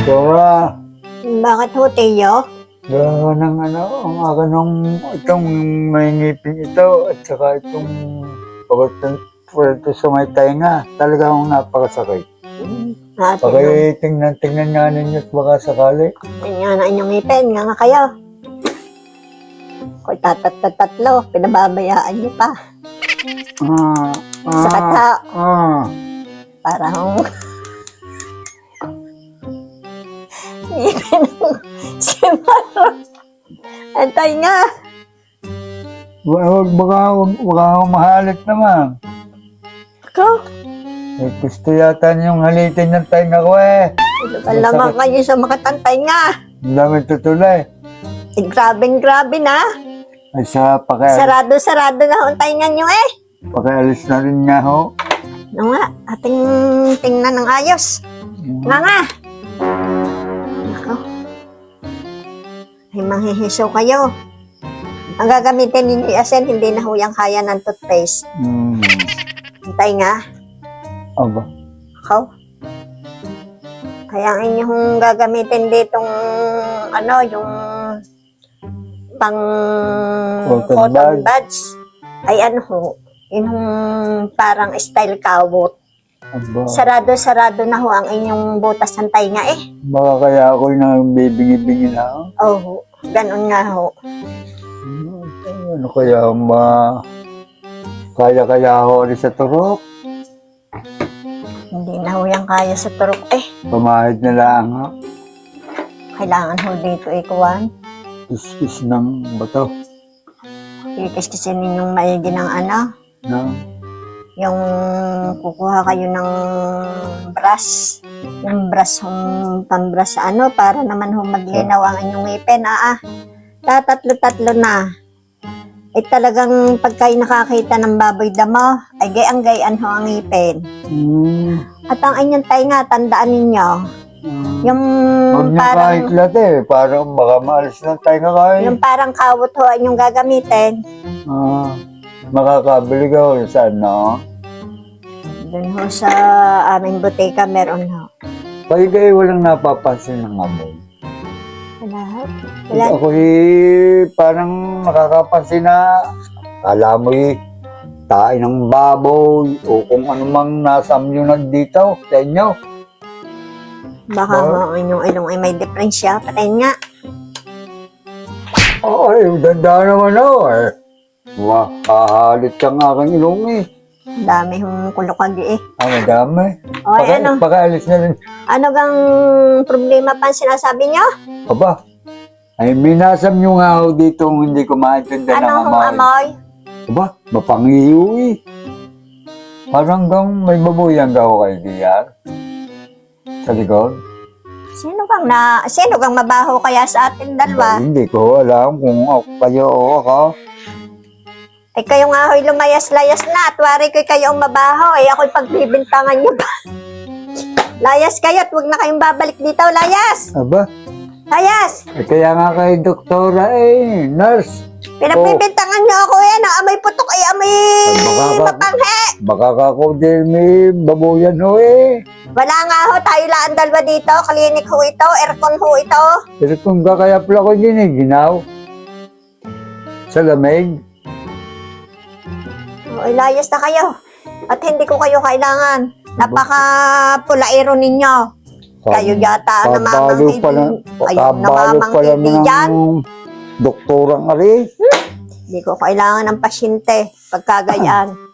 Dora, Bakit ho, Teo? dalawa ng ang aga nung itong may ngipin ito at saka itong pagkato sa may tainga. Talagang napakasakit. Ate, Tingnan nga ninyo at baka sakali. yan ang inyong ngipin. Nga kayo. Kung tatlo, pinababayaan niyo pa. Sa kata. Parang ngipin si Maro. Antay nga. Huwag baka mahalit naman. Ikaw, Gusto yata niyong halitin ng tainga ko eh. lamang kayo sa makatantay nga. Ang dami tutulay. Grabe na. Ay sa Sarado na ho ang tainga niyo eh. pakialis na rin nga ho. Ano nga, ating tingnan ng ayos. Nga. Ako. Ay, manghihiso kayo. Ang gagamitin ninyo asin, hindi na huyang kaya ng toothpaste. Hintay nga. Aba. Ako. Kaya ang inyong gagamitin ditong, yung pang cotton buds. Ay yung parang style kawot. Aba. Sarado na ho ang inyong butas ng tainga eh. Baka kaya ako'y nabibingi-bingi na ho. Oo, ganun nga ho. Ano kaya kaya ho rin sa turok? Hindi na ho yan kaya sa turok eh. Pamahid na lang ho. Kailangan ho dito ikuwan. Kiskis ng bato. Kikiskisin ninyong maigi ng No? yung kukuha kayo ng brush. Yung brush pambrush para naman maglinaw ang inyong ngipin. Tatatlo na. Ay talagang pagka nakakita ng baboy damo, ay gayang-gayan ho ang ngipin. At ang inyong tainga, tandaan ninyo, yung Huwag niyo kahit latte, parang baka maalis na tayo nga kahit. yung parang kawot ho ang inyong gagamitin. Makakabili ka ho saan, no? Doon ho sa aming butika, meron ho. Pag kayo walang napapansin ng amoy. Wala. Ako'y parang nakakapansin na kala mo'y tae ng baboy o kung ano mang nasa amyunan dito sa inyo. Baka ho ang inyong ilong ay may diferensya. Patayin nga. Ay, ganda naman ho eh. Makahalit ka ng aking ilong eh. Dami hong kulukagi eh. Madami. Okay, Pakaalis na rin. Ano gang problema pa ang sinasabi niyo? Aba, ay minasam nyo nga ho dito hindi ko maintindihan ng Anong amoy. amoy? Aba, mapangiyo eh. Parang gang may babuyan ka ho kay Diyar. Sa likod. Sino kang mabaho kaya sa ating dalawa? Hindi ko alam kung kayo o ako. Ay kayo nga ho'y lumayas-layas na at wari ko'y kayo ang mabaho. Ay ako'y pagbibintangan niyo pa. Layas kayo at huwag na kayong babalik dito. Layas! Aba, Layas! kaya nga kay doktora nurse. Pinagbibintangan niyo ako amoy putok ay amoy mapanghe. Baka kako din may babuyan ho eh. Wala nga ho, tayo lang dalawa dito. Klinik ho ito, aircon ho ito. Pero kung kaya pala ko giniginaw sa lamig. Ay, layas na kayo. At hindi ko kayo kailangan. Napaka-pulairo ninyo. Kayo yata namamanghi. Kayo namamanghi diyan. Doktorang ari. Hindi ko kailangan ng pasyente. Pagkagayaan.